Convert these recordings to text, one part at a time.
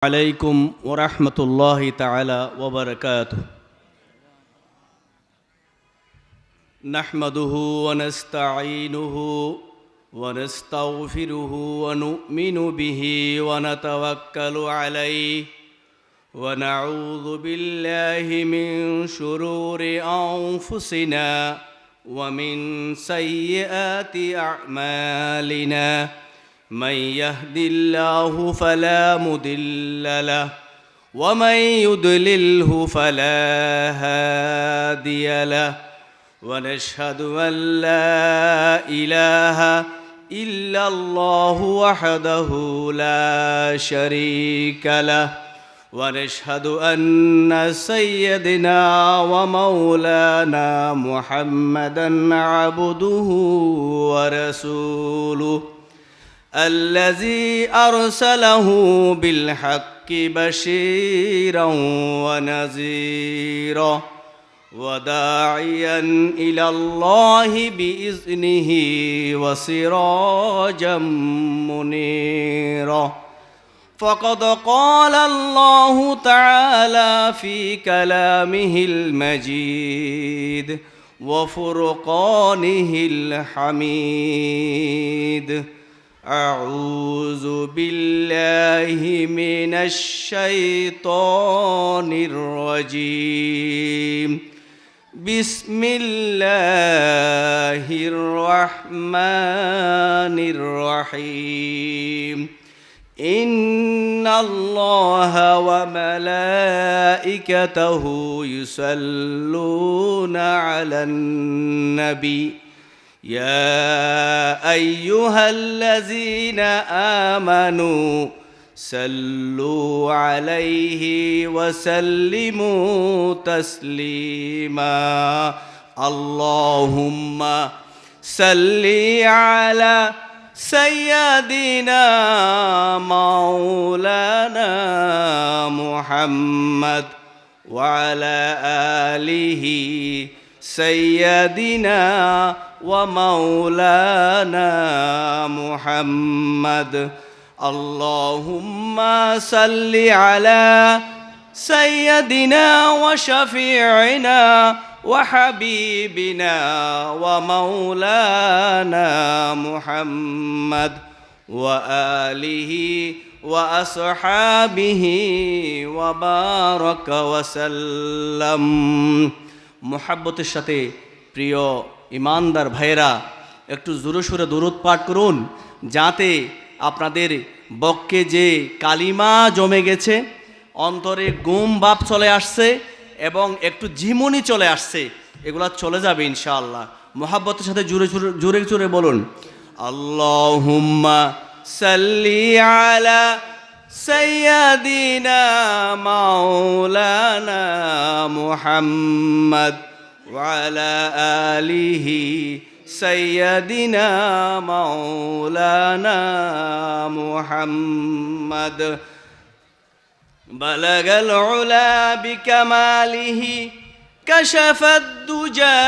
عليكم ورحمة الله تعالى وبركاته. نحمده ونستعينه ونستغفره ونؤمن به ونتوكل عليه ونعوذ بالله من شرور أنفسنا ومن سيئات أعمالنا. من يهد الله فلا مضل له ومن يضلله فلا هادي له ونشهد أن لا إله إلا الله وحده لا شريك له ونشهد أن سيدنا ومولانا محمدا عبده ورسوله الذي أرسله بالحق بشيرا ونذيرا وداعيا إلى الله بإذنه وسراجا منيرا. فقد قال الله تعالى في كلامه المجيد وفرقانه الحميد: أعوذ بالله من الشيطان الرجيم. بسم الله الرحمن الرحيم. إن الله وملائكته يصلون على النبي يا أيها الذين آمنوا صلوا عليه وسلموا تسليما. اللهم صل على سيدنا مولانا محمد وعلى آله سيدنا ومولانا محمد. اللهم صل على سيدنا وشفيعنا وحبيبنا ومولانا محمد وآله وأصحابه وبارك وسلم. মুহাব্বতের সাথে প্রিয় ইমানদার ভাইরা, একটু জোরে সোরে দরুদ পাঠ করুন, যাতে আপনাদের বক্ষে যে কালিমা জমে গেছে, অন্তরে গুম ভাব চলে আসছে এবং একটু ঝিমুনি চলে আসছে, এগুলা চলে যাবে ইনশাআল্লাহ। মুহাব্বতের সাথে জোরে জোরে জোরে বলুন: আল্লাহুম্মা সাল্লি আলা সাইয়্যিদিনা মাওলানা মুহাম্মদ وعلى آله سيدنا مولانا محمد. بلغ العلا بكماله كشف الدجى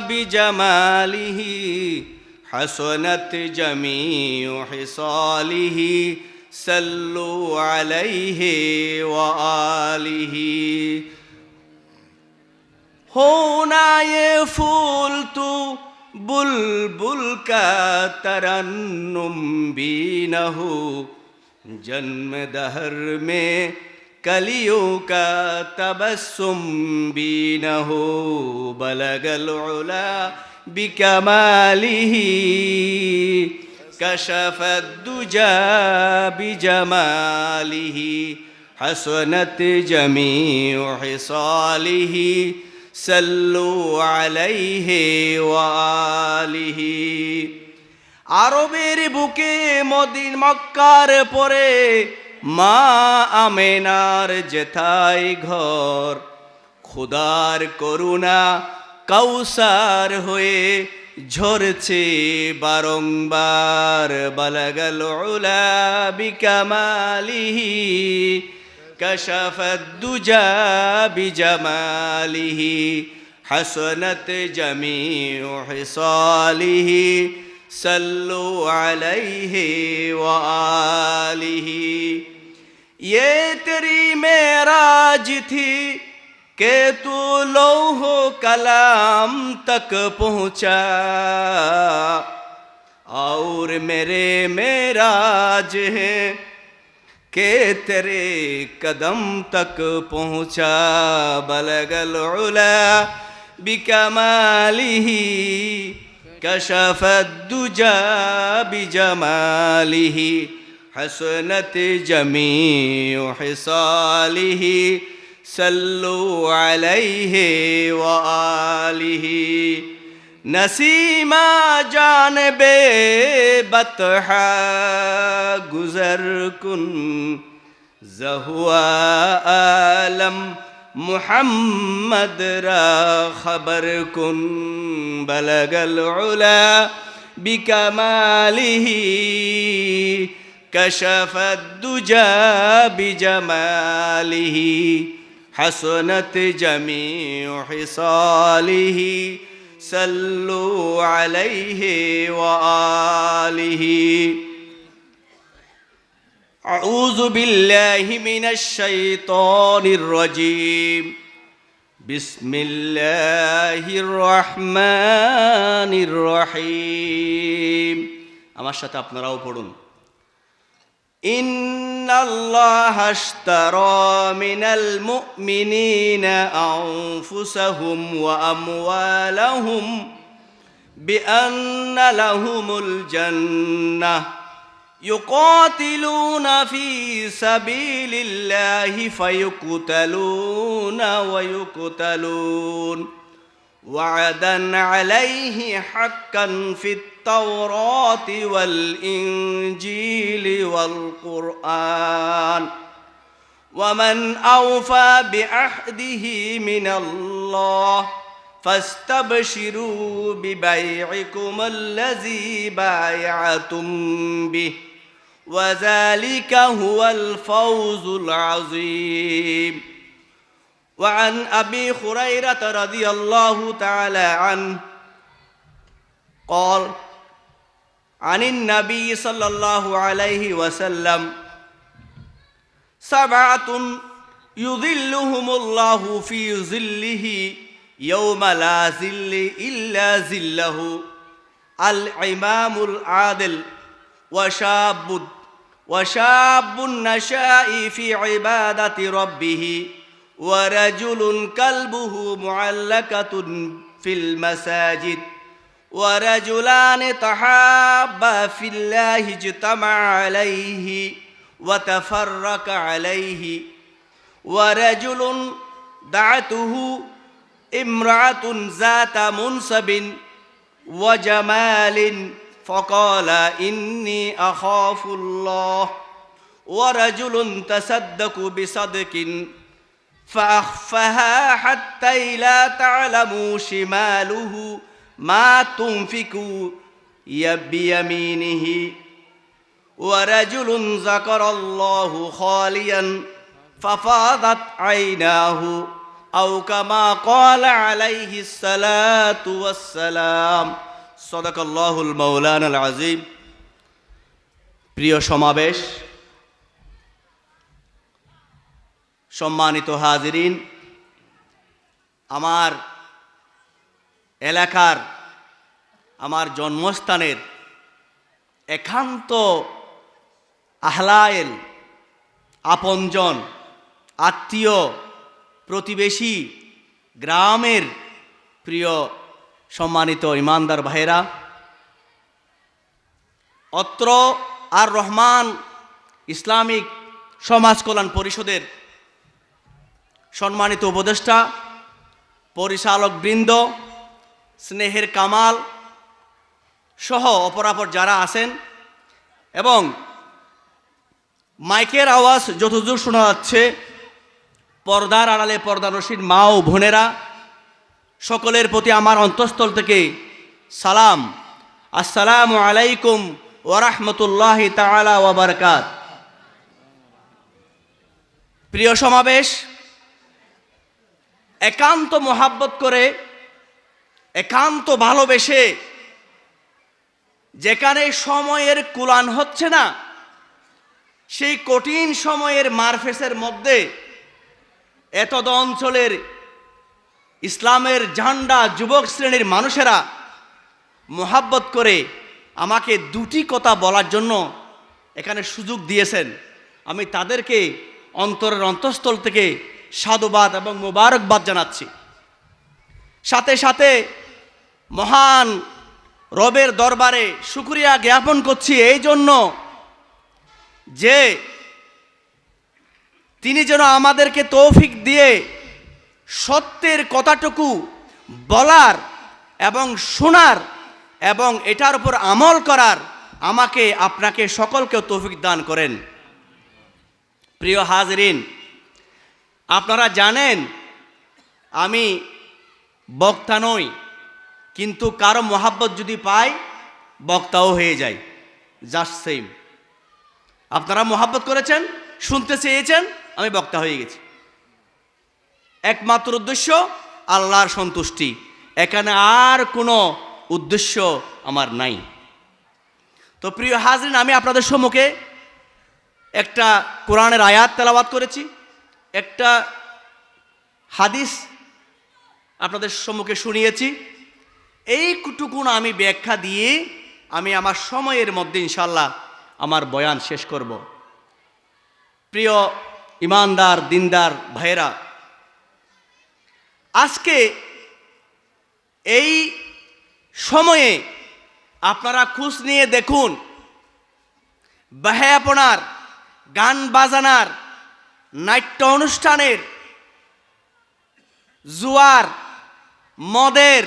بجماله حسنت جميع خصاله صلوا عليه وآله. होना ये फूल तू बुलबुल का तरन्नुम भी न हो, जन्म दहर में कलियों का तबस्सुम भी न हो. बलगल उला बिकमालिही कशफत दुजा बिजमालिही हसनत जमीउ हिसालिही सल्लु अलैहि ওয়ালিহি. আরবের বুকে মদিন মক্কার পরে মা আমেনার যেথায় ঘর, খুদার করুণা কাউসার হয়ে ঝরছে বারংবার. বালাগাল উলা বিকামালিহি كشف الدجى بجماله حسنت جميع خصاله صلوا عليه وآله. ये तेरी मेराज थी कि तू लौहो कलाम तक पहुँचा, और मेरे मेराज है कि तेरे कदम तक पहुँचा। बलगल उला बिकमालिही कशफद्दुजा बिजमालिही हसनत जमीउ हिसालिही सल्लु अलैहि व आलिही। नसीमा जानबे बतहा गुजर कुन जहुआ आलम मुहम्मद रा खबर कुन। बलगल उला बिकमालिही कशफद्दुजा बिजमालिही हसनत जमीउ हिसालिही सल्लु अलैहि व आलिही। अऊज़ु बिल्लाहि मिनश शैतानिर रजीम। बिस्मिल्लाहिर रहमानिर रहीम। আমার সাথে আপনারাও পড়ুন। इन्नल्लाहा अश्तरा मिनल मुअमिनीना अनफुसहुम व अमवालहुम बिअन्ना लहुमुल जन्नह युकातिलून फी सबीलिल्लाहि फयुक़तलून व युक़तलून वअदन अलैहि हक्कन फित التوراة والإنجيل والقرآن ومن أوفى بعهده من الله فاستبشروا ببيعكم الذي بايعتم به وذلك هو الفوز العظيم. وعن أبي هريرة رضي الله تعالى عنه قال عن النبي صلى الله عليه وسلم سبعة يظلهم الله في ظله يوم لا ظل إلا ظله الإمام العادل وشاب نشأ في عبادة ربه ورجل قلبه معلقة في المساجد ورجلان تحابا في الله اجتمع عليه وتفرق عليه ورجل دعته امرأة ذات منصب وجمال فقال إني أخاف الله ورجل تصدق بصدق فأخفاها حتى لا تعلم شماله ما تنفق بيمينه ورجل ذكر الله خاليا ففاضت عيناه أو كما قال عليه الصلاة والسلام صدق الله المولانا العظيم. প্রিয় সমাবেশ, সম্মানিত হাজিরিন, আমার এলাকার, আমার জন্মস্থানের একান্ত আহলায়েল, আপনজন, আত্মীয়, প্রতিবেশী, গ্রামের প্রিয় সম্মানিত ইমানদার ভাইরা, অত্র আর রহমান ইসলামিক সমাজ কল্যাণ পরিষদের সম্মানিত উপদেষ্টা, পরিচালক বৃন্দ, স্নেহের কামাল সহ অপরাপর যারা আছেন এবং মাইকের আওয়াজ যতদূর শোনা যাচ্ছে, পর্দার আড়ালে পর্দানশীল মা ও বোনেরা, সকলের প্রতি আমার অন্তঃস্থল থেকে সালাম। আসসালামু আলাইকুম ওয়া রাহমাতুল্লাহি তাআলা ওয়া বারাকাত। প্রিয় সমাবেশ, একান্ত মোহাব্বত করে, একান্ত ভালোবেসে, যেখানে সময়ের কুলান হচ্ছে না সেই কঠিন সময়ের মারফেসের মধ্যে এতদ অঞ্চলের ইসলামের ঝান্ডা যুবক শ্রেণীর মানুষেরা মোহাব্বত করে আমাকে দুটি কথা বলার জন্য এখানে সুযোগ দিয়েছেন। আমি তাদেরকে অন্তরের অন্তঃস্থল থেকে সাধুবাদ এবং মোবারকবাদ জানাচ্ছি। সাথে সাথে মহান রবের দরবারে শুকরিয়া জ্ঞাপন করছি এই জন্য যে তিনি যেন আমাদেরকে তৌফিক দিয়ে সত্যের কথাটুকু বলার এবং শোনার এবং এটার উপর আমল করার আমাকে আপনাকে সকলকে তৌফিক দান করেন। প্রিয় হাজরিন, আপনারা জানেন আমি বক্তা নই, কিন্তু কারো মোহাব্বত যদি পাই বক্তাও হয়ে যায়, জাস্ট সেম। আপনারা মোহাব্বত করেছেন, শুনতে চেয়েছেন, আমি বক্তা হয়ে গেছি। একমাত্র উদ্দেশ্য আল্লাহর সন্তুষ্টি, এখানে আর কোনো উদ্দেশ্য আমার নাই। তো প্রিয় হাজরিন, আমি আপনাদের সম্মুখে একটা কোরআনের আয়াত তেলাওয়াত করেছি, একটা হাদিস আপনাদের সম্মুখে শুনিয়েছি। এইটুকুন আমি ব্যাখ্যা দিয়ে আমি আমার সময়ের মধ্যে ইনশাল্লাহ আমার বয়ান শেষ করব। প্রিয় ইমানদার দিনদার ভাইয়েরা, আজকে এই সময়ে আপনারা খোঁজ নিয়ে দেখুন, বেহায়াপনার, গান বাজানার, নাট্য অনুষ্ঠানের, জুয়ার, মদের,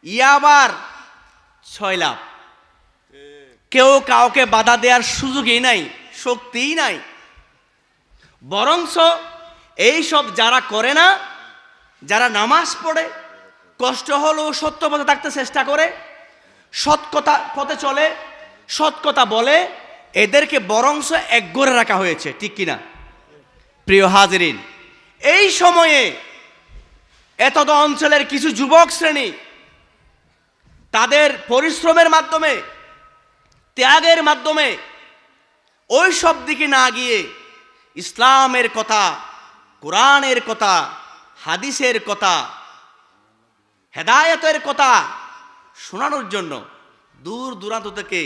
ইয়াবার ছয়লাভ। কেউ কাউকে বাধা দেওয়ার সুযোগই নাই, শক্তিই নাই। বরঞ্চ এইসব যারা করে না, যারা নামাজ পড়ে, কষ্ট হলেও সত্য পথে থাকতে চেষ্টা করে, সৎ কথা পথে চলে, সৎ কথা বলে, এদেরকে বরঞ্চ একগরে রাখা হয়েছে, ঠিক কিনা? প্রিয় হাজরিন, এই সময়ে এতদ অঞ্চলের কিছু যুবক শ্রেণী তাদের পরিশ্রমের মাধ্যমে, ত্যাগের মাধ্যমে ওই সব দিকে না গিয়ে ইসলামের কথা, কোরআনের কথা, হাদিসের কথা, হেদায়েতের কথা শোনানোর জন্য দূর দূরান্ত থেকে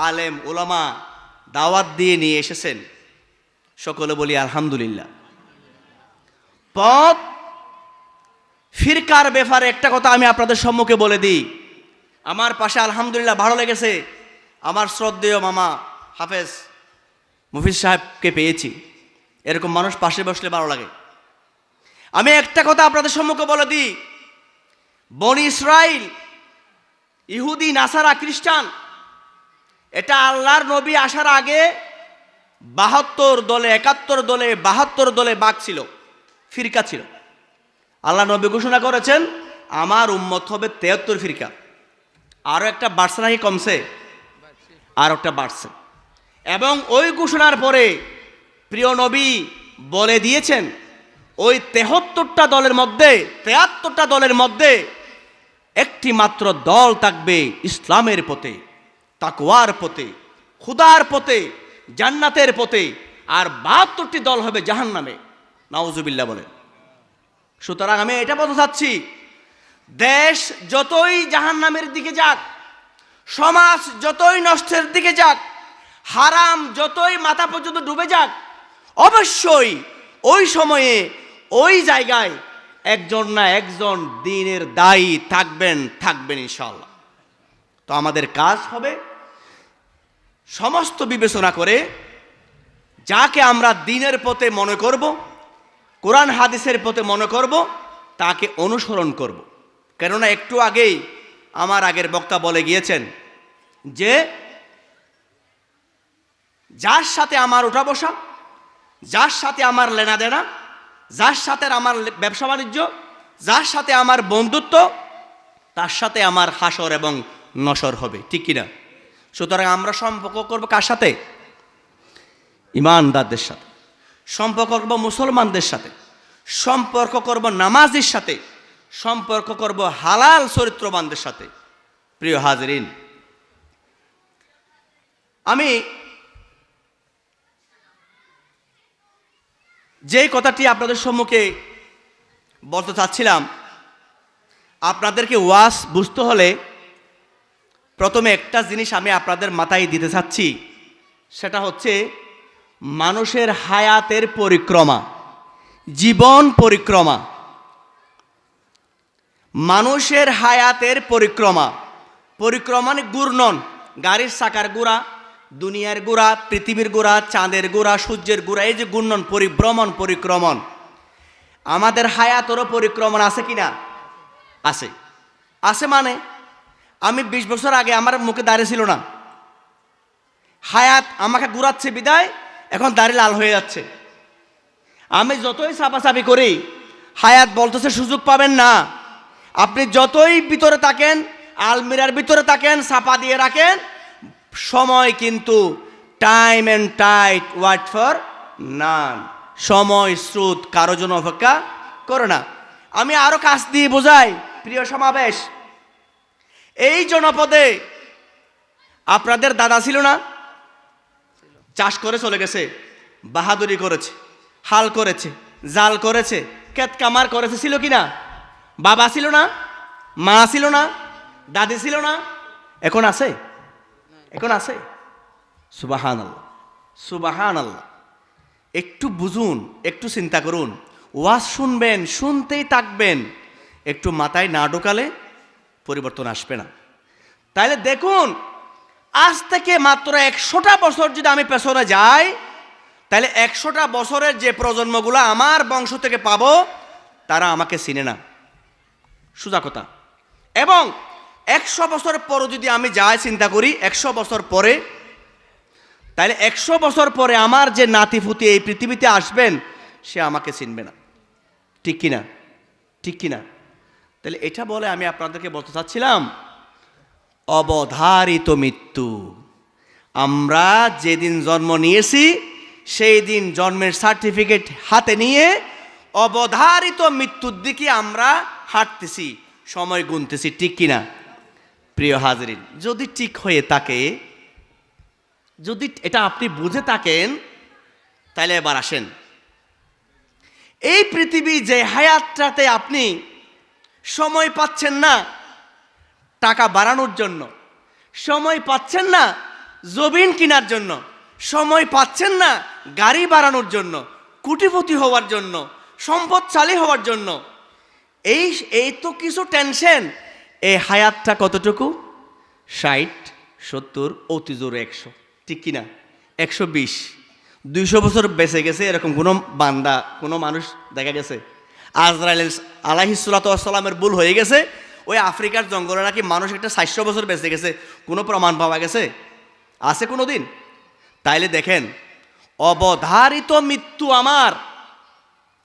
আলেম ওলামা দাওয়াত দিয়ে নিয়ে এসেছেন। সকলে বলি আলহামদুলিল্লাহ। পথ ফিরকার ব্যাপারে একটা কথা আমি আপনাদের সম্মুখে বলে দিই। আমার পাশে আলহামদুলিল্লাহ ভালো লেগেছে, আমার শ্রদ্ধেয় মামা হাফেজ মুফিজ সাহেবকে পেয়েছি। এরকম মানুষ পাশে বসলে ভালো লাগে। আমি একটা কথা আপনাদের সম্মুখে বলে দিই, বনি ইসরাইল, ইহুদি, নাসারা, খ্রিস্টান, এটা আল্লাহর নবী আসার আগে 72 দলে, 71 দলে, 72 দলে ভাগ ছিল, ফিরকা ছিল। আল্লাহ নবী ঘোষণা করেছেন আমার উম্মত হবে 73 ফিরকা। আরও একটা বাড়ছে নাকি কমছে? আর একটা বাড়ছে। এবং ওই ঘোষণার পরে প্রিয় নবী বলে দিয়েছেন ওই 73টা দলের মধ্যে, 73টা দলের মধ্যে একটি মাত্র দল থাকবে ইসলামের পথে, তাকওয়ার পথে, খুদার পথে, জান্নাতের পথে, আর 72টি দল হবে জাহান্নামে। নাউজুবিল্লাহ বলেন। সুতরাং আমি এটা বলতে চাচ্ছি, দেশ যতই জাহান্নামের দিকে যাক, সমাজ যতই নষ্টের দিকে যাক, হারাম যতই মাথা পর্যন্ত ডুবে যাক, অবশ্যই ওই সময়ে ওই জায়গায় একজন না একজন দ্বীনের দায়ী থাকবেন ইনশাআল্লাহ। তো আমাদের কাজ হবে সমস্ত বিবেচনা করে যাকে আমরা দ্বীনের পথে মনে করব, কোরআন হাদিসের পথে মনে করব, তাকে অনুসরণ করব। কেননা একটু আগেই আমার আগের বক্তা বলে গিয়েছেন যে যার সাথে আমার ওঠা বসা, যার সাথে আমার লেনা দেনা, যার সাথে আমার ব্যবসা বাণিজ্য, যার সাথে আমার বন্ধুত্ব, তার সাথে আমার হাসর এবং নসর হবে, ঠিক কিনা? সুতরাং আমরা সম্পর্ক করব কার সাথে? ইমানদারদের সাথে, সম্পর্ক করব মুসলমানদের সাথে, সম্পর্ক করব নামাজির সাথে, সম্পর্ক করব হালাল চরিত্রবানদের সাথে। প্রিয় হাজরিন, আমি যেই কথাটি আপনাদের সম্মুখে বলতে চাচ্ছিলাম, আপনাদেরকে ওয়াজ বুঝতে হলে প্রথমে একটা জিনিস আমি আপনাদের মাথায় দিতে চাচ্ছি, সেটা হচ্ছে মানুষের হায়াতের পরিক্রমা, জীবন পরিক্রমা। মানুষের হায়াতের পরিক্রমা, পরিক্রমা মানে ঘূর্ণন, গাড়ির চাকার ঘোরা, দুনিয়ার ঘোরা, পৃথিবীর ঘোরা, চাঁদের ঘোরা, সূর্যের ঘোরা, এই যে ঘূর্ণন, পরিভ্রমণ, পরিক্রমণ। আমাদের হায়াতেরও পরিক্রমণ আছে কিনা? আছে। আছে মানে আমি 20 বছর আগে আমার মুখে দাড়ি ছিল না, হায়াত আমাকে ঘুরাচ্ছে বিদায় এখন দাড়ি লাল হয়ে যাচ্ছে। আমি যতই চাপাচাপি করি, হায়াত বলতেছে সুযোগ পাবেন না। আপনি যতই ভিতরে থাকেন, আলমিরার ভিতরে থাকেন, চাপা দিয়ে রাখেন, সময় কিন্তু time and tide white for none, সময় স্রোত কারো জন্য অপেক্ষা করে না। আমি আরো কাজ দিয়ে বোঝাই, প্রিয় সমাবেশ। এই জনপদে আপনাদের দাদা ছিল না? চাষ করে চলে গেছে, বাহাদুরি করেছে, হাল করেছে, জাল করেছে, ক্ষেত কামার করেছে, ছিল কি না? বাবা ছিল না? মা ছিল না? দাদি ছিল না? এখন আছে? এখন আছে? সুবহানাল্লাহ, সুবহানাল্লাহ। একটু বুঝুন, একটু চিন্তা করুন। ওয়াজ শুনবেন, শুনতেই থাকবেন, একটু মাথায় না ঢোকালে পরিবর্তন আসবে না। তাহলে দেখুন, আজ থেকে মাত্র 100টা বছর যদি আমি পেছনে যাই, তাহলে 100টা বছরের যে প্রজন্মগুলো আমার বংশ থেকে পাবো, তারা আমাকে চিনে না, সোজা কথা। এবং 100 বছর পরে যদি আমি যাই, চিন্তা করি 100 বছর পরে, তাহলে 100 বছর পরে আমার যে নাতিপুতি এই পৃথিবীতে আসবেন, সে আমাকে চিনবে না। ঠিক কিনা? ঠিক কিনা? তাহলে এটা বলে আমি আপনাদেরকে বলতে চাচ্ছিলাম, অবধারিত মৃত্যু। আমরা যেদিন জন্ম নিয়েছি, সেই দিন জন্মের সার্টিফিকেট হাতে নিয়ে অবধারিত মৃত্যুর দিকে আমরা হাঁটতেছি, সময় গুনতেছি। ঠিক কিনা প্রিয় হাজরিন? যদি ঠিক হয়ে থাকে, যদি এটা আপনি বুঝে থাকেন, তাহলে এবার আসেন, এই পৃথিবী যে হায়াতটাতে আপনি সময় পাচ্ছেন না টাকা বাড়ানোর জন্য, সময় পাচ্ছেন না জমিন কেনার জন্য, সময় পাচ্ছেন না গাড়ি বাড়ানোর জন্য, কোটিপতি হওয়ার জন্য, সম্পদশালী হওয়ার জন্য, এই তো কিছু টেনশন। এই হায়াতটা কতটুকু? 60, 70, অতি জোরে 100। ঠিক কিনা? 120, 200 বছর বেঁচে গেছে এরকম কোনো বান্দা, কোনো মানুষ দেখা গেছে? আজরাইল আলাইহিস সালাতু ওয়াস সালামের ভুল হয়ে গেছে, ওই আফ্রিকার জঙ্গলে নাকি মানুষ একটা 400 বছর বেঁচে গেছে, কোনো প্রমাণ পাওয়া গেছে? আছে কোনো দিন? তাইলে দেখেন, অবধারিত মৃত্যু আমার।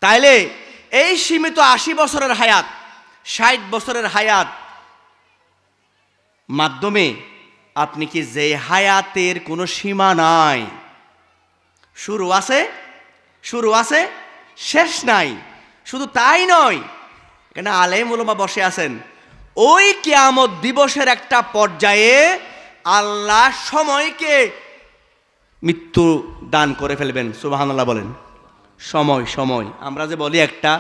তাইলে এই সীমিত 80 বছরের হায়াত, 60 বছরের হায়াত মাধ্যমে আপনি কি যে হায়াতের কোনো সীমা নাই, শুরু আছে, শুরু আছে, শেষ নাই। শুধু তাই নয়, এখানে আলেম উলামা বসে আছেন, ওই কিয়ামত দিবসের একটা পর্যায়ে আল্লাহ সময়কে মৃত্যু দান করে ফেলবেন। সুবহানাল্লাহ বলেন। সময়, সময় আমরা যে বলি একটা,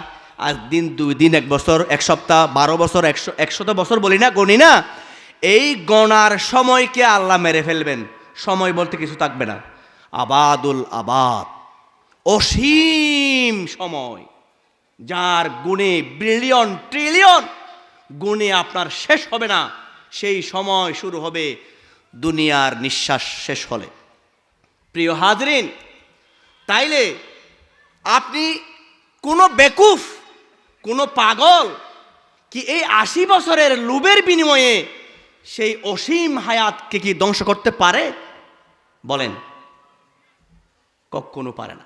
আজ দিন, 2 দিন, 1 বছর, 1 সপ্তাহ, 12 বছর, 100 বছর বলি না, গণি না, এই গণার সময়কে আল্লাহ মেরে ফেলবেন। সময় বলতে কিছু থাকবে না। আবাদুল আবাদ, অসীম সময়, যার গুণে বিলিয়ন ট্রিলিয়ন গুণে আপনার শেষ হবে না। সেই সময় শুরু হবে দুনিয়ার নিঃশ্বাস শেষ হলে। প্রিয় হাজরিন, তাইলে আপনি কোনো বেকুফ, কোনো পাগল কি এই 80 বছরের লোভের বিনিময়ে সেই অসীম হায়াতকে কি ধ্বংস করতে পারে? বলেন, কখনো পারে না।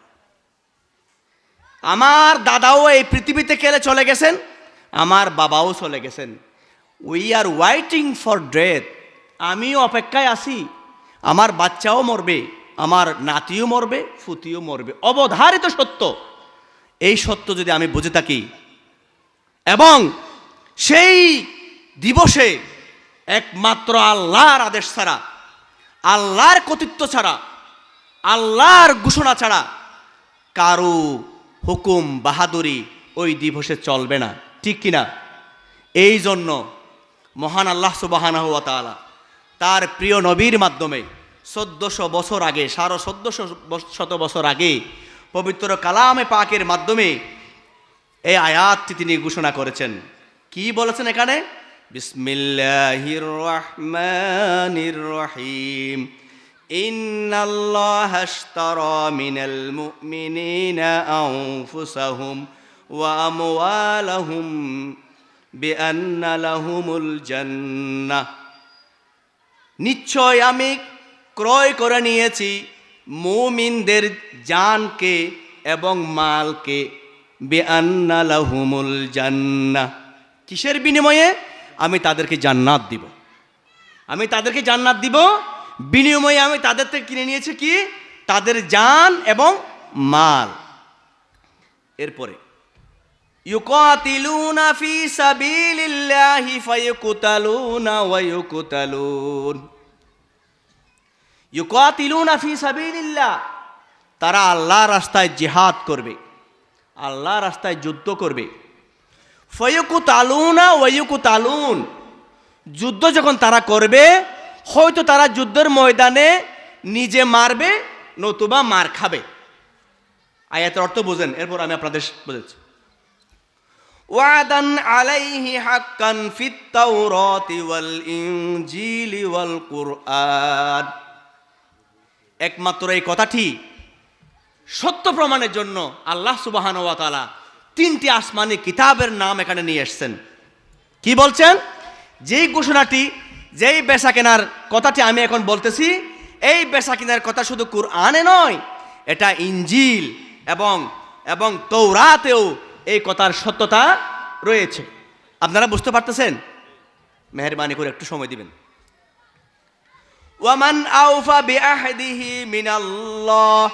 আমার দাদাও এই পৃথিবী থেকে চলে গেছেন, আমার বাবাও চলে গেছেন। We are waiting for death. আমিও অপেক্ষায় আছি, আমার বাচ্চাও মরবে, আমার নাতিও মরবে, ফুতিও মরবে। অবধারিত সত্য। এই সত্য যদি আমি বুঝে থাকি, এবং সেই দিবসে একমাত্র আল্লাহর আদেশ ছাড়া, আল্লাহর কর্তৃত্ব ছাড়া, আল্লাহর ঘোষণা ছাড়া কারো হুকুম বাহাদুরি ওই দিবসে চলবে না, ঠিক কিনা? এই জন্য মহান আল্লাহ সুবহানাহু ওয়া তাআলা তার প্রিয় নবীর মাধ্যমে 1400 বছর আগে, 1450 বছর আগে পবিত্র কালামে পাকের মাধ্যমে এই আয়াতটি তিনি ঘোষণা করেছেন। কি বলেছেন এখানে? বিসমিল্লাহির রহমানির রহিম, ইন্নাল্লাহা আশতারা মিনাল মুমিনিনা আনফুসাহুম ওয়া আমওয়ালাহুম বিআন্না লাহুমুল জান্নাহ। নিশ্চয় আমি ক্রয় করে নিয়েছি মুমিনদের জানকে এবং মালকে, বিআন্না লাহুমুল জান্নাহ। কিসের বিনিময়ে? আমি তাদেরকে জান্নাত দিব। আমি তাদেরকে জান্নাত দিব, বিনিময়ে আমি তাদের থেকে কিনে নিয়েছি কি? তাদের জান এবং মাল। এরপরে ইউকাতিলুনা ফি সাবিলিল্লাহি ফায়াকুতালুনা ওয়া ইউকতালুন। ইউকাতিলুনা ফি সাবিলিল্লাহ, তারা আল্লাহর রাস্তায় জিহাদ করবে, আল্লাহর রাস্তায় যুদ্ধ করবে। ফায়াকুতালুনা ওয়া ইউকতালুন, যুদ্ধ যখন তারা করবে, হয়তো তারা যুদ্ধের ময়দানে নিজে মারবে নতুবা মার খাবে। আয়াতের অর্থ বুঝেন, এরপর আমি আপনাদের বুঝাচ্ছি। ওয়াদান আলাইহি হাক্কান ফিত তাওরাতি ওয়াল ইনজিলি ওয়াল কুরআন। একমাত্র এই কথাটি সত্য প্রমাণের জন্য আল্লাহ সুবহানাহু ওয়া তাআলা 3টি আসমানি কিতাবের নাম এখানে নিয়ে এসেছেন। কি বলছেন? যেই ঘোষণাটি, যেই বেচা কেনার কথাটি আমি এখন বলতেছি, এই বেচা কেনার কথা শুধু কুরআনে নয়, এটা ইনজিল এবং তৌরাতেও এই কথার সত্যতা রয়েছে। আপনারা বুঝতে পারতেছেন? মেহেরবানি করে একটু সময় দিবেন। ওয়ামান আউফা বিআহদিহি মিনাল্লাহ,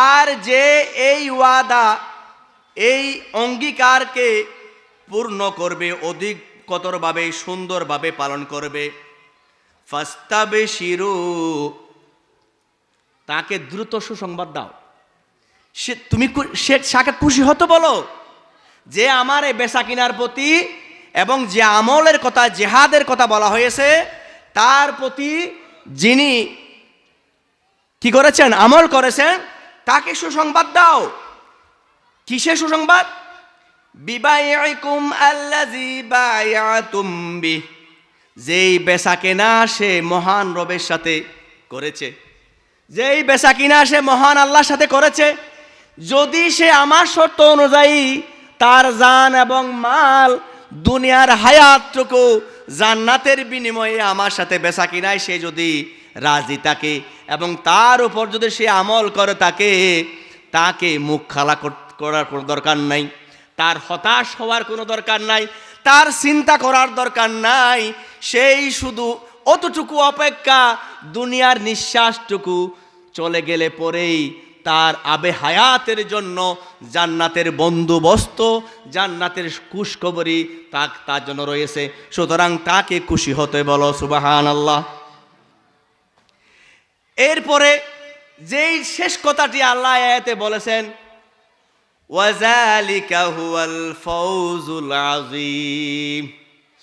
আর যে এই ওয়াদা, এই অঙ্গীকারকে পূর্ণ করবে, অধিক কতরভাবে সুন্দরভাবে পালন করবে, ফাস্তাবশিরু, তাকে দ্রুত সুসংবাদ দাও। সাকে খুশি হতে বলো যে আমার এই বেচা কিনার প্রতি এবং যে আমলের কথা, জেহাদের কথা বলা হয়েছে, তার প্রতি যিনি কি করেছেন, আমল করেছেন, তাকে সুসংবাদ দাও। কিসের সুসংবাদ? বিবাইকুম আল্লাযী বায়াতুম বিহ, যেই বেচা কেনা সে মহান রবের সাথে করেছে, যেই বেচা কিনা সে মহান আল্লাহর সাথে করেছে। যদি সে আমার শর্ত অনুযায়ী তার জান এবং মাল, দুনিয়ার হায়াতটুকু জান্নাতের বিনিময়ে আমার সাথে বেচা কিনায় সে যদি রাজি থাকে এবং তার উপর যদি সে আমল করে, তাকে মুখ খালা করার কোনো দরকার নাই, তার হতাশ হওয়ার কোনো দরকার নাই, তার চিন্তা করার দরকার নাই। সেই শুধু অতটুকু অপেক্ষা, দুনিয়ার নিঃশ্বাসটুকু চলে গেলে পরেই তার আবে হায়াতের জন্য জান্নাতের বন্দোবস্ত, জান্নাতের খুশখবরি তার জন্য রয়েছে। সুতরাং তাকে খুশি হতে বলো, সুবহানাল্লাহ। এরপরে যেই শেষ কথাটি আল্লাহ আয়াতে বলেছেন, ওয়াযালিকা হুয়াল ফাওজুল আযীম,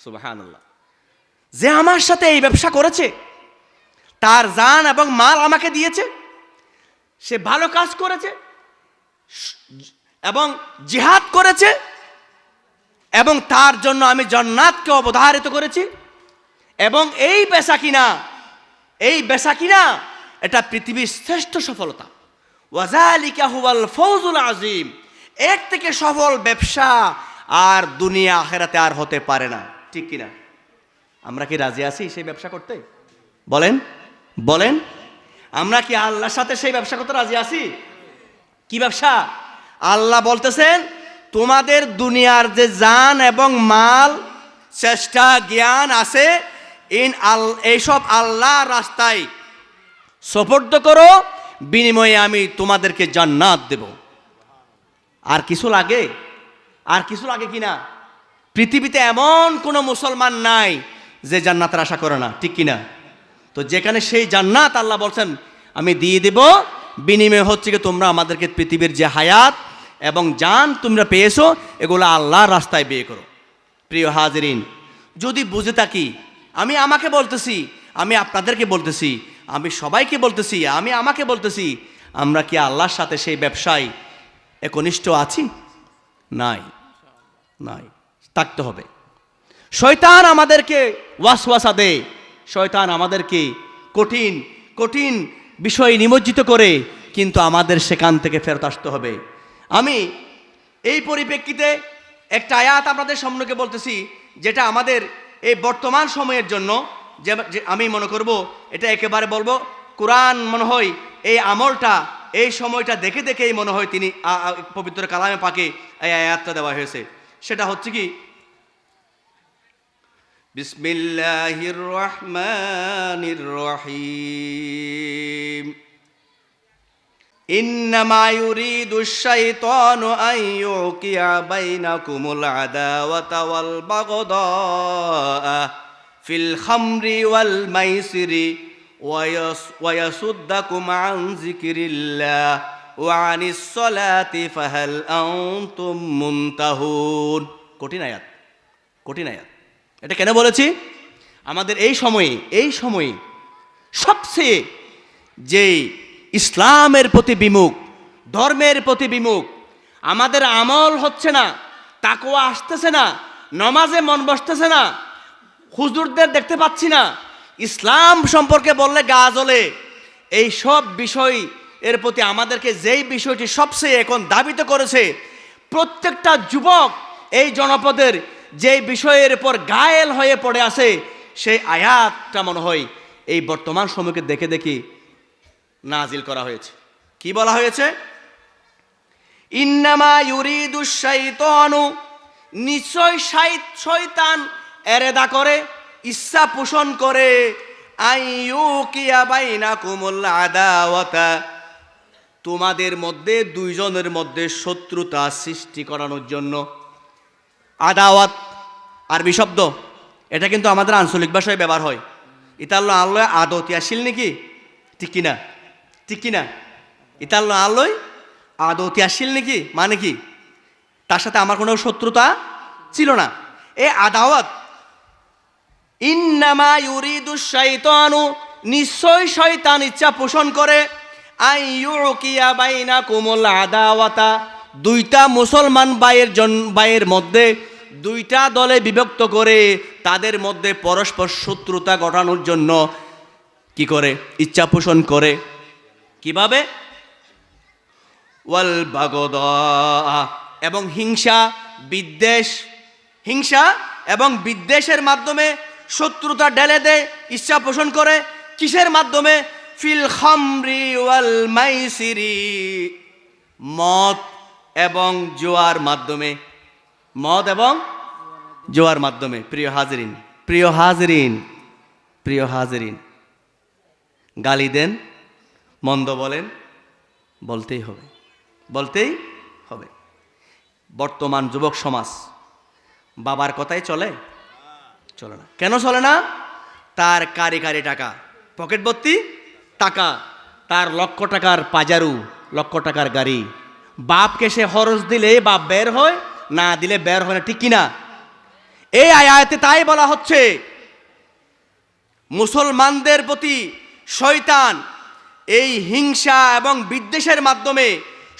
সুবহানাল্লাহ। যে আমার সাথে এই ব্যবসা করেছে, তার জান এবং মাল আমাকে দিয়েছে, সে ভালো কাজ করেছে এবং জিহাদ করেছে, এবং তার জন্য আমি জান্নাতকে অবধারিত করেছি। এবং এই বেচা কিনা এটা পৃথিবীর শ্রেষ্ঠ সফলতা। ওয়াযালিকা হুয়াল ফাওজুল আযীম, এর থেকে সফল ব্যবসা আর দুনিয়া আখিরাতে আর হতে পারে না, ঠিক কিনা? আমরা কি রাজি আছি সেই ব্যবসা করতে? বলেন আমরা কি আল্লাহর সাথে সেই ব্যবসা করতে রাজি আছি? কি ব্যবসা? আল্লাহ বলতেছেন, তোমাদের দুনিয়ার যে জান এবং মাল, চেষ্টা, জ্ঞান আছে, এইসব আল্লাহর রাস্তায় সুপর্দ করো, বিনিময়ে আমি তোমাদেরকে জান্নাত দেব। আর কিছু লাগে? কিনা? পৃথিবীতে এমন কোনো মুসলমান নাই যে জান্নাতের আশা করে না, ঠিক কিনা? তো যেখানে সেই জান্নাত আল্লাহ বলছেন আমি দিয়ে দেব, বিনিময় হচ্ছে কি তোমরা আমাদেরকে পৃথিবীর যে হায়াত এবং জান তোমরা পেয়েছো, এগুলো আল্লাহর রাস্তায় ব্যয় করো। প্রিয় হাজিরিন, যদি বুঝে থাকি, আমি আমাকে বলতেছি, আমি আপনাদেরকে বলতেছি, আমি সবাইকে বলতেছি, আমি আমাকে বলতেছি, আমরা কি আল্লাহর সাথে সেই ব্যবসায় একনিষ্ঠ আছি? নাই, নাই, থাকতে হবে। শয়তান আমাদেরকে ওয়াসওয়াসা দেয়, শয়তান আমাদেরকে কঠিন কঠিন বিষয়ে নিমজ্জিত করে, কিন্তু আমাদের সেখান থেকে ফেরত আসতে হবে। আমি এই পরিপ্রেক্ষিতে একটা আয়াত আপনাদের সম্মুখে বলতেছি, যেটা আমাদের এই বর্তমান সময়ের জন্য, যে আমি মনে করব এটা একেবারে বলবো কোরআন মনে হয় এই আমলটা, এই সময়টা দেখে দেখেই মনে হয় তিনি পবিত্র কালামে পাকে এই আয়াতটা দেওয়া হয়েছে। সেটা হচ্ছে কি, বিসমিল্লাহির রহমানির রহিম, ইন্নামা ইউরিদুশ শাইতানু আন ইউকিয়া বাইনাকুমুল আদাওয়াতা ওয়াল বাগদা ফিল খামরি ওয়াল মাইসিরি ওয়া ইয়াসুদ্দাকুম আন যিকরিল্লাহ ওয়া আনিস সালাতি ফাহাল আনতুম মুনতাহুন। কঠিন আয়াত, কঠিন আয়াত। এটা কেন বলেছি? আমাদের এই সময়ে সবচেয়ে যে ইসলামের প্রতি বিমুখ, ধর্মের প্রতি বিমুখ, আমাদের আমল হচ্ছে না, তাকওয়া আসতেছে না, নমাজে মন বসতেছে না, হুজুরদের দেখতে পাচ্ছি না, ইসলাম সম্পর্কে বললে গা জ্বলে, এই সব বিষয় এর প্রতি আমাদেরকে যেই বিষয়টি সবচেয়ে এখন দাবিত করেছে, প্রত্যেকটা যুবক এই জনপদের যে বিষয়ের উপর গায়েল হয়ে পড়ে আছে, সেই আয়াতটা মনে হয় এই বর্তমান সময়কে দেখে দেখি নাজিল করা হয়েছে। কি বলা হয়েছে? ইন্নামা ইউরিদুশ শাইতানু, নিশ্চয় শয়তান এরাদা করে, ইচ্ছা পোষণ করে, আইয়ুকিয়া বাইনাকুমুল আদাওয়াতা, তোমাদের মধ্যে দুইজনের মধ্যে শত্রুতা সৃষ্টি করানোর জন্য। আদাওয়াত আরবি শব্দ, এটা কিন্তু আমাদের আঞ্চলিক ভাষায় ব্যবহার হয়। ইতাল্লো আল্লয় আদতি আসিল নাকি? ঠিক কিনা? ঠিক কিনা? ইতাল্লো আল্লয় আদতি আসিল নাকি মানে কি? তার সাথে আমার কোনো শত্রুতা ছিল না। এ আদাওয়াত, ইন্নামা ইউরিদুশ শাইতানু, নিশ্চয় শয়তান ইচ্ছা পোষণ করে, আইয়ুকিয়া বাইনাকুমুল আদাওয়াতা, দুইটা মুসলমান ভাইয়ের মধ্যে দুইটা দলে বিভক্ত করে তাদের মধ্যে পরস্পর শত্রুতা ঘটানোর জন্য কি করে? ইচ্ছা পোষণ করে। কিভাবে? ওয়াল বাগদা, এবং হিংসা বিদ্বেষ, হিংসা এবং বিদ্বেষের মাধ্যমে শত্রুতা ঢেলে দেয়, ইচ্ছা পোষণ করে। কিসের মাধ্যমে? ফিল খামরি ওয়াল মাইসিরি, মদ এবং জুয়ার মাধ্যমে, মদ এবং জুয়ার মাধ্যমে। প্রিয় হাজিরিন, প্রিয় হাজিরিন, প্রিয় হাজিরিন, গালি দেন, মন্দ বলেন, বলতেই হবে, বলতেই হবে। বর্তমান যুবক সমাজ বাবার কথাই চলে? চলে না। কেন চলে না? তার কারি কারি টাকা, পকেট ভর্তি টাকা, তার লক্ষ টাকার পাজারু, লক্ষ টাকার গাড়ি, বাপকে সে খরচ দিলে বাপ বের হয়, না দিলে বের হয় না। ঠিক কিনা? এই আয়াতে তাই বলা হচ্ছে, মুসলমানদের প্রতি শয়তান এই হিংসা এবং বিদ্বেষের মাধ্যমে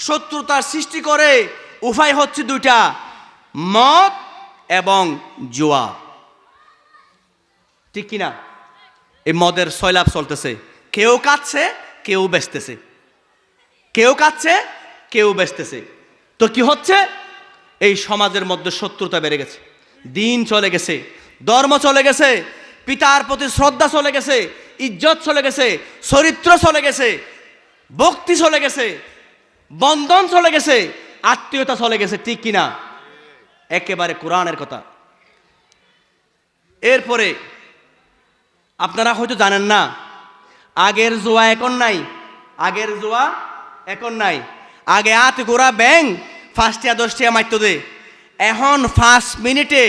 শত্রুতার সৃষ্টি করে। উপায় হচ্ছে দুইটা, মদ এবং জুয়া। ঠিক কিনা? এই মদের সয়লাভ চলতেছে, কেউ কাচ্ছে, কেউ বেচতেছে, কেউ কাচ্ছে, কেউ বেচতেছে। তো কি হচ্ছে? এই সমাজের মধ্যে শত্রুতা বেড়ে গেছে, দিন চলে গেছে, ধর্ম চলে গেছে, পিতার প্রতি শ্রদ্ধা চলে গেছে, ইজ্জত চলে গেছে, চরিত্র চলে গেছে, ভক্তি চলে গেছে, বন্ধন চলে গেছে, আত্মীয়তা চলে গেছে। ঠিক কিনা? একেবারে কোরআনের কথা। এরপরে আপনারা হয়তো জানেন না, আগের জুয়া এখন নাই, আগের জুয়া এখন নাই। আগে হাত গোড়া ব্যাং 5 টিয়া 10 টিয়া মারতো দে, এখন 5 মিনিটে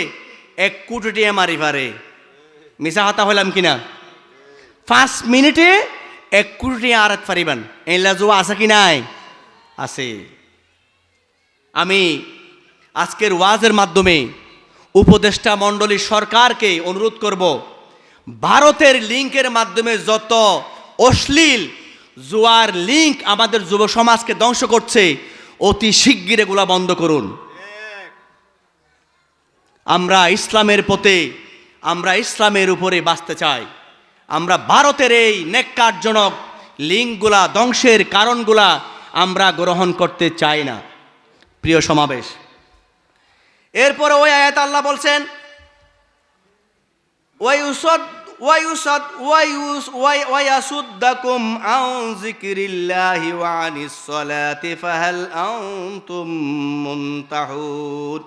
1 কোটি টিয়া মারি পারে। মিশা কথা হইলাম কিনা? 5 মিনিটে 1 কোটি টিয়া আরাত পারিবান। এইলা জুয়া আছে কি নাই? আছে। আমি আজকের ওয়াজের মাধ্যমে উপদেষ্টা মণ্ডলী সরকারকে অনুরোধ করব, ভারতের লিঙ্কের মাধ্যমে যত অশ্লীল জুয়ার লিঙ্ক আমাদের যুব সমাজকে ধ্বংস করছে, অতি শিগগির এগুলা বন্ধ করুন। আমরা ইসলামের পথে, আমরা ইসলামের উপরে বাঁচতে চাই। আমরা ভারতের এই নেক্কারজনক লিঙ্কগুলা, ধ্বংসের কারণগুলা আমরা গ্রহণ করতে চাই না। প্রিয় সমাবেশ, এরপরে ওই আয়াত আল্লাহ বলছেন, ওয়ায়াসুদ্দাকুম আন যিকরিল্লাহি ওয়া আনিস সালাতি ফাহাল আনতুম মুনতাহুন।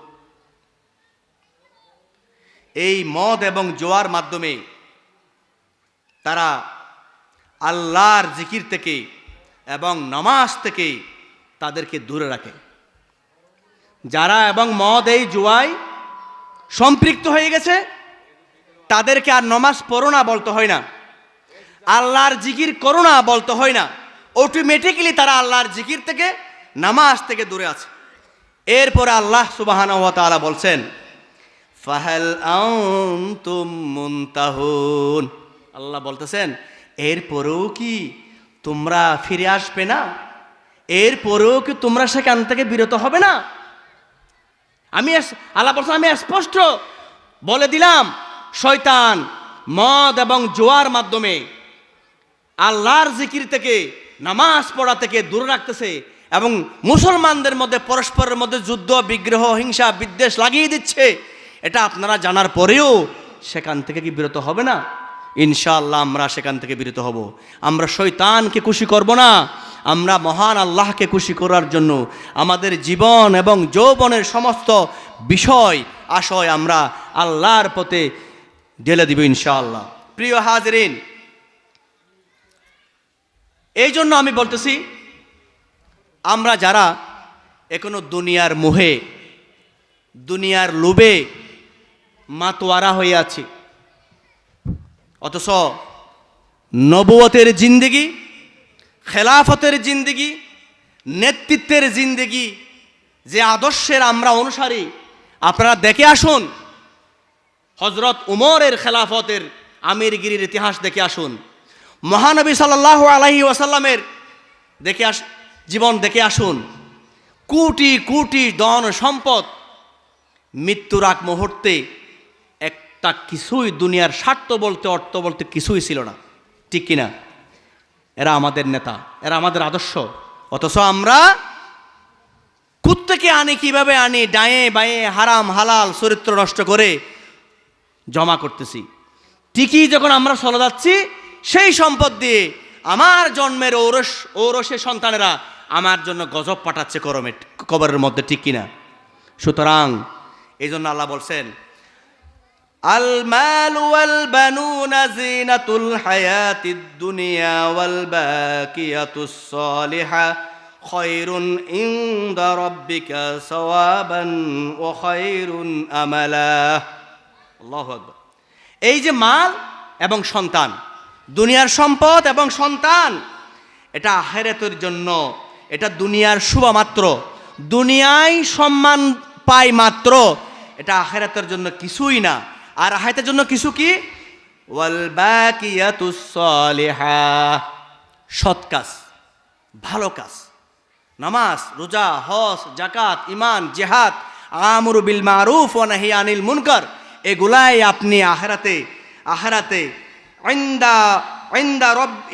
এই মদ এবং জোয়ার মাধ্যমে তারা আল্লাহর জিকির থেকে এবং নামাজ থেকে তাদেরকে দূরে রাখে। যারা এবং মদ এই জুয়ায় সম্পৃক্ত হয়ে গেছে, তাদেরকে আর নামাজ পড়ো না বলতে হয় না, আল্লাহর জিকির করো না বলতে হয় না, অটোমেটিক্যালি তারা আল্লাহর জিকির থেকে, নামাজ থেকে দূরে আছে। এরপরে আল্লাহ সুবহানাহু ওয়া তাআলা বলছেন, ফাহাল আনতুম মুনতাহুন। আল্লাহ বলতেছেন, এরপরেও কি তোমরা ফিরে আসবে না? এরপরেও কি তোমরা সেখান থেকে বিরত হবে না? আল্লাহ বলছেন, আমি স্পষ্ট বলে দিলাম, শয়তান মদ এবং জোয়ার মাধ্যমে আল্লাহর জিকির থেকে, নামাজ পড়া থেকে দূরে রাখতেছে এবং মুসলমানদের মধ্যে পরস্পরের মধ্যে যুদ্ধ, বিগ্রহ, হিংসা, বিদ্বেষ লাগিয়ে দিচ্ছে। এটা আপনারা জানার পরেও সেখান থেকে কি বিরত হবে না? ইনশাআল্লাহ আমরা সেখান থেকে বিরত হব। আমরা শয়তানকে খুশি করব না, আমরা মহান আল্লাহকে খুশি করার জন্য আমাদের জীবন এবং যৌবনের সমস্ত বিষয় আশয় আমরা আল্লাহর পথে ঢেলে দিব ইনশাআল্লাহ। প্রিয় হাজরিন, এই জন্য আমি বলতেছি, আমরা যারা এখনো দুনিয়ার মোহে, দুনিয়ার লোভে মাতোয়ারা হয়ে আছি, অথচ নবুয়তের জিন্দেগি, খেলাফতের জিন্দেগি, নেতৃত্বের জিন্দেগি, যে আদর্শের আমরা অনুসারী, আপনারা দেখে আসুন। হযরত উমরের খেলাফতের আমিরগিরির ইতিহাস দেখে আসুন। মহানবী সাল্লাল্লাহু আলাইহি ওয়াসাল্লামের জীবন দেখে আসুন। কোটি কোটি ধন সম্পদ, মৃত্যুর আগ মুহূর্তে একটা কিছুই, দুনিয়ার স্বার্থ বলতে, অর্থ বলতে কিছুই ছিল না, ঠিক কিনা? এরা আমাদের নেতা, এরা আমাদের আদর্শ। অথচ আমরা কোত্থেকে আনি, কিভাবে আনি, ডায়ে বায়ে হারাম হালাল চরিত্র নষ্ট করে জমা করতেছি। ঠিকই যখন আমরা চলে যাচ্ছি, সেই সম্পদ দিয়ে আমার জন্মের ঔরসের সন্তানেরা আমার জন্য গজব পাঠাচ্ছে কবরের মধ্যে, ঠিক কিনা? সুতরাং এই জন্য আল্লাহ বলছেন, আল মাল ওয়াল বানুনা জিনাতুল হায়াতিদ দুনিয়া ওয়াল বাকিয়াতুস সালিহা খায়রুন ইনদা রাব্বিকা সাওয়াবান ওয়া খায়রুন আমালা। আল্লাহু আকবার। এই যে মাল এবং সন্তান, দুনিয়ার সম্পদ এবং সন্তান, এটা আখিরাতের জন্য, এটা দুনিয়ার শুভ মাত্র, দুনিয়ায় সম্মান পাই মাত্র, এটা আখিরাতের জন্য কিছুই না। আর আখিরাতের জন্য কিছু কি? ওয়াল বাকিয়াতুস সালিহা, সৎ কাজ, ভালো কাজ, নামাজ, রোজা, হজ, যাকাত, ঈমান, জিহাদ, আমরু বিল মারুফ ওয়া নাহি আনিল মুনকার, এগুলাই আপনি আখিরাতে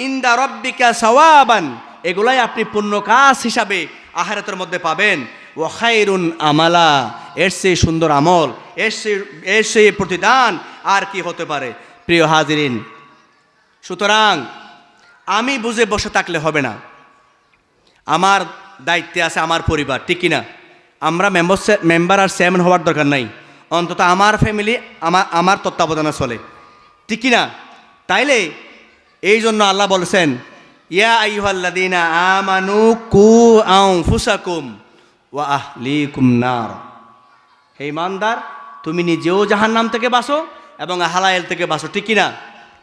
ইনদা রাব্বিকা সাওয়াবান, এগুলাই আপনি পুণ্য কাজ হিসাবে আখিরাতের মধ্যে পাবেন। ওয়া খায়রুন আমালা, এর চেয়ে সুন্দর আমল, এর চেয়ে প্রতিদান আর কি হতে পারে? প্রিয় হাজিরিন, সুতরাং আমি বুঝে বসে থাকলে হবে না। আমার দায়িত্বে আছে আমার পরিবার, ঠিক কিনা? আমরা মেম্বার আর চেয়ারম্যান হওয়ার দরকার নাই, অন্তত আমার ফ্যামিলি আমার তত্ত্বাবধানে চলে, ঠিক কিনা? তাইলে এই জন্য আল্লাহ বলছেন, ইয়া আইয়ুহাল্লাযীনা আমানু কু আনফুসাকুম ওয়া আহলিকুম নার। হে ঈমানদার, তুমি নিজেও জাহান্নাম থেকে বাঁচো এবং হালাল থেকে বাঁচো, ঠিক কিনা?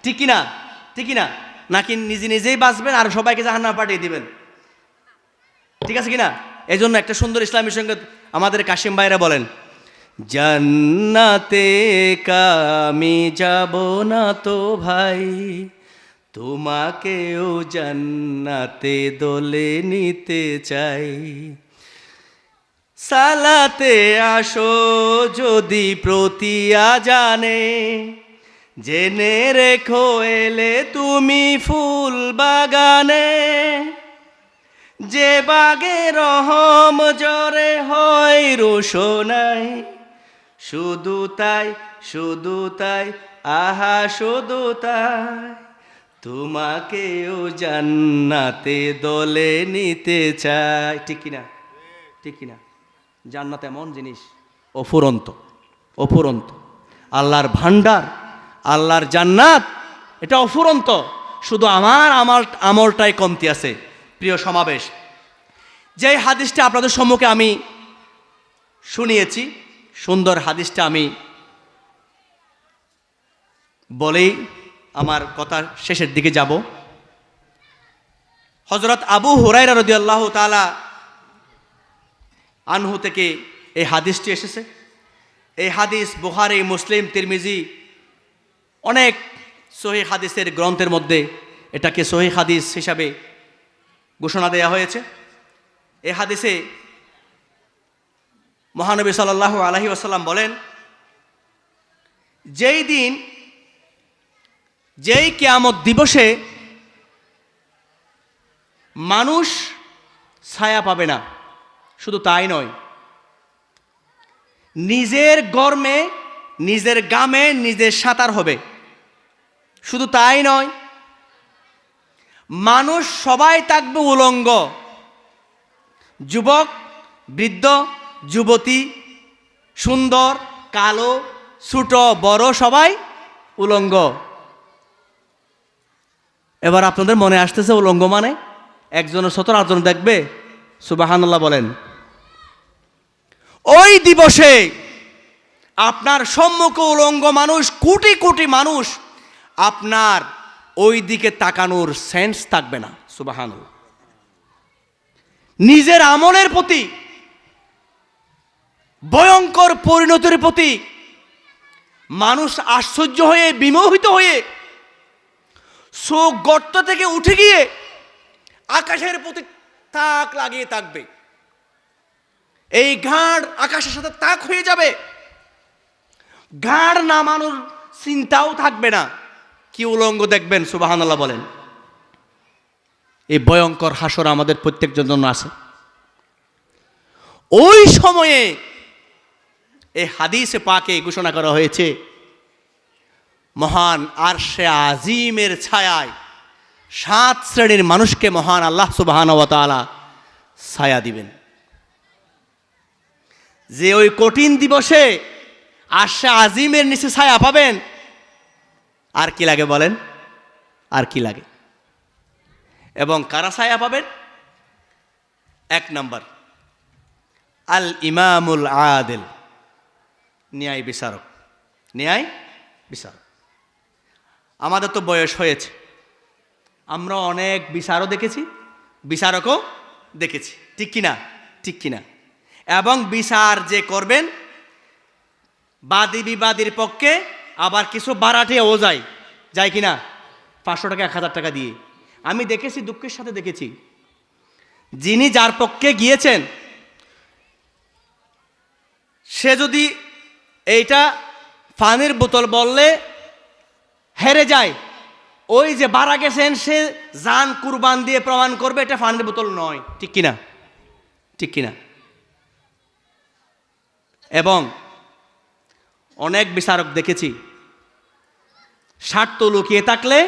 ঠিক কিনা? ঠিক কিনা? নাকি নিজেই বাঁচবেন আর সবাইকে জাহান্নামে পাঠিয়ে দিবেন? ঠিক আছে কিনা? এজন্য একটা সুন্দর ইসলামী সঙ্গীত আমাদের কাশিম ভাইরা বলেন, জান্নাতে আমি যাব না তো ভাই, তোমাকেও জান্নাতে দোলে নিতে চাই। সালাতে আসো যদি প্রতি আজানে, জেনে রেখো এলে তুমি ফুল বাগানে, যে বাগে রহম জরে হয় রোশনাই, শুধু তাই শুধু তাই আহা শুধু তাই, তোমাকেও জান্নাতে দলে নিতে চাই। ঠিক কিনা? ঠিক কিনা? জান্নাত এমন জিনিস অফুরন্ত, অফুরন্ত আল্লাহর ভান্ডার, আল্লাহর জান্নাত, এটা অফুরন্ত। শুধু আমার আমলটাই কমতি আছে। প্রিয় সমাবেশ, যে হাদিসটা আপনাদের সম্মুখে আমি শুনিয়েছি, সুন্দর হাদিসটা আমি বলেই আমার কথা শেষের দিকে যাব। হযরত আবু হুরায়রা রাদিয়াল্লাহু তাআলা আনহু থেকে এই হাদিসটি এসেছে। এই হাদিস বুখারী, মুসলিম, তিরমিজি অনেক সহিহ হাদিসের গ্রন্থের মধ্যে এটাকে সহিহ হাদিস হিসাবে ঘোষণা দেয়া হয়েছে। এই হাদিসে মহানবী সাল্লাল্লাহু আলাইহি ওয়াসাল্লাম বলেন, যেই দিন, যেই কিয়ামত দিবসে মানুষ ছায়া পাবে না, শুধু তাই নয়, নিজের গর্মে, নিজের গামে নিজের সাঁতার হবে। শুধু তাই নয়, মানুষ সবাই থাকবে উলঙ্গ, যুবক, বৃদ্ধ, যুবতী, সুন্দর, কালো, ছোট, বড়, সবাই উলঙ্গ। এবার আপনাদের মনে আসতেছে উলঙ্গ মানে একজনের সতর আটজন দেখবে? সুবহানাল্লাহ বলেন। ওই দিবসে আপনার সম্মুখে উলঙ্গ মানুষ, কোটি কোটি মানুষ, আপনার ওই দিকে তাকানোর সেন্স থাকবে না। সুবহানাল্লাহ। নিজের আমলের প্রতি, ভয়ঙ্কর পরিণতির প্রতি মানুষ আশ্চর্য হয়ে, বিমোহিত হয়ে চোখ গর্ত থেকে উঠে গিয়ে আকাশের প্রতি তাক লাগিয়ে থাকবে। এই ঘাড় আকাশের সাথে তাক হয়ে যাবে, ঘাড় নামানোর চিন্তাও থাকবে না। কি উলঙ্গ দেখবেন! সুবহানাল্লাহ বলেন। এই ভয়ঙ্কর হাসর আমাদের প্রত্যেকজনের জন্য আছে। ওই সময়ে এই হাদিসে পাকে ঘোষণা করা হয়েছে, মহান আরশে আজিমের ছায়ায় 7 শ্রেণীর মানুষকে মহান আল্লাহ সুবহানাহু ওয়া তাআলা ছায়া দিবেন। যে ওই কঠিন দিবসে আরশে আজিমের নিচে ছায়া পাবেন, আর কি লাগে বলেন? আর কি লাগে? এবং কারা ছায়া পাবেন? 1 নম্বর, আল ইমামুল আদিল, ন্যায় বিচারক। ন্যায় বিচারক। আমাদের তো বয়স হয়েছে, আমরা অনেক বিচারও দেখেছি, বিচারকও দেখেছি। ঠিক কিনা? ঠিক কিনা? এবং বিচার যে করবেন, বাদী বিবাদীর পক্ষে আবার কিছু বাড়াটেও যায়, যায় কিনা? 500 টাকা 1000 টাকা দিয়ে। আমি দেখেছি, দুঃখের সাথে দেখেছি, যিনি যার পক্ষে গিয়েছেন সে যদি এইটা পানির বোতল বললে হেরে যায়, ওই যে বাড়া গেছেন সে জান কুরবান দিয়ে প্রমাণ করবে এটা পানির বোতল নয়। ঠিক কিনা? ঠিক কিনা? এবং অনেক বিচারক দেখেছি, স্বার্থ লুকিয়ে থাকলে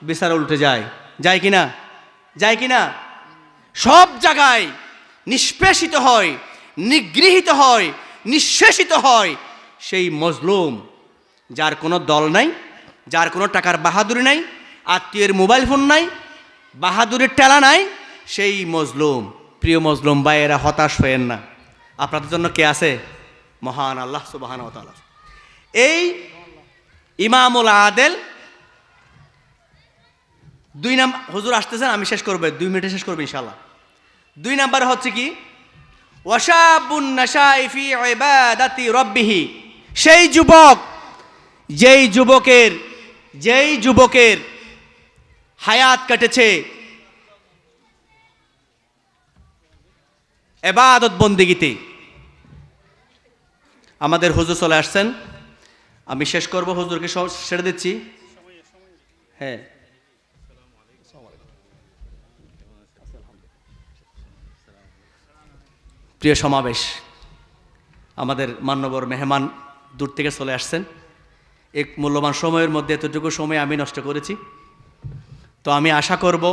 বিচার উল্টে যায়, যায় কিনা? যায় কিনা? সব জায়গায় নিষ্পেষিত হয়, নিগৃহীত হয়, নিঃশেষিত হয় সেই মজলুম, যার কোনো দল নাই, যার কোনো টাকার বাহাদুরি নাই, আত্মীয়ের মোবাইল ফোন নাই, বাহাদুরের টেলা নাই, সেই মজলুম। প্রিয় মজলুম ভাইয়েরা, হতাশ হয়েন না, আপনাদের জন্য কে আছে? মহান আল্লাহ সুবহানাহু ওয়া তাআলা। এই ইমামুল আদেল 2 নাম্বার, হুজুর আসতেছেন, আমি শেষ করবো, 2 মিনিটে শেষ করবো ইনশাআল্লাহ। 2 নাম্বার হচ্ছে কি? ওয়াশাবুন নাশাই ফি ইবাদাতি রাব্বিহি, সেই যুবক যেই যুবকের হায়াত কেটেছে ইবাদত বন্দেগীতে। আমাদের হুজুর চলে আসছেন, আমি শেষ করব, হুজুরকে ছেড়ে দিচ্ছি। হ্যাঁ, প্রিয় সমাবেশ, আমাদের মান্যবর মেহমান দূর থেকে চলে আসছেন। এক মূল্যবান সময়ের মধ্যে এতটুকু সময় আমি নষ্ট করেছি। তো আমি আশা করব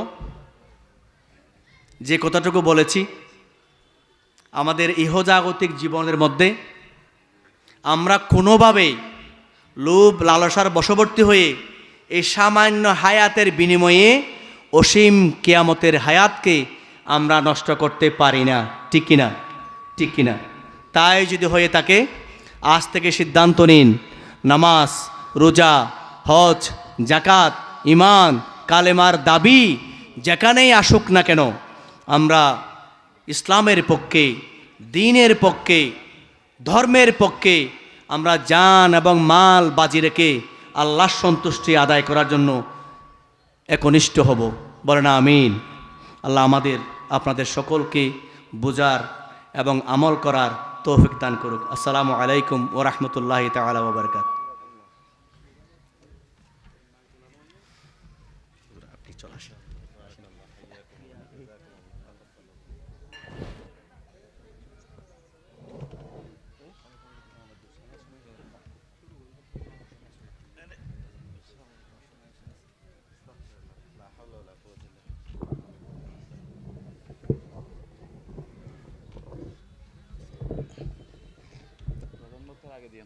যে কথাটুকু বলেছি, আমাদের ইহজাগতিক জীবনের মধ্যে আমরা কোনোভাবেই লোভ লালসার বশবর্তী হয়ে এই সামান্য হায়াতের বিনিময়ে অসীম কিয়ামতের হায়াতকে আমরা নষ্ট করতে পারি না। ঠিক কিনা? ঠিক কিনা? তাই যদি হয়ে থাকে, আজ থেকে সিদ্ধান্ত নিন, নামাজ, রোজা, হজ, জাকাত, ঈমান, কালেমার দাবি যেখানেই আসুক না কেন, আমরা ইসলামের পক্ষে, দ্বীনের পক্ষে, ধর্মের পক্ষে আমরা জান এবং মাল বাজি রেখে আল্লাহর সন্তুষ্টি আদায় করার জন্য একনিষ্ঠ হব। বলেন আমিন। আল্লাহ আমাদের আপনাদের সকলকে বুঝার এবং আমল করার তৌফিক দান করুক। আসসালামু আলাইকুম ওয়া রাহমাতুল্লাহি তাআলা ওয়া বারাকাতুহু। আপনি চলে আসেন। প্রধানমন্ত্রীর আগে দিয়ে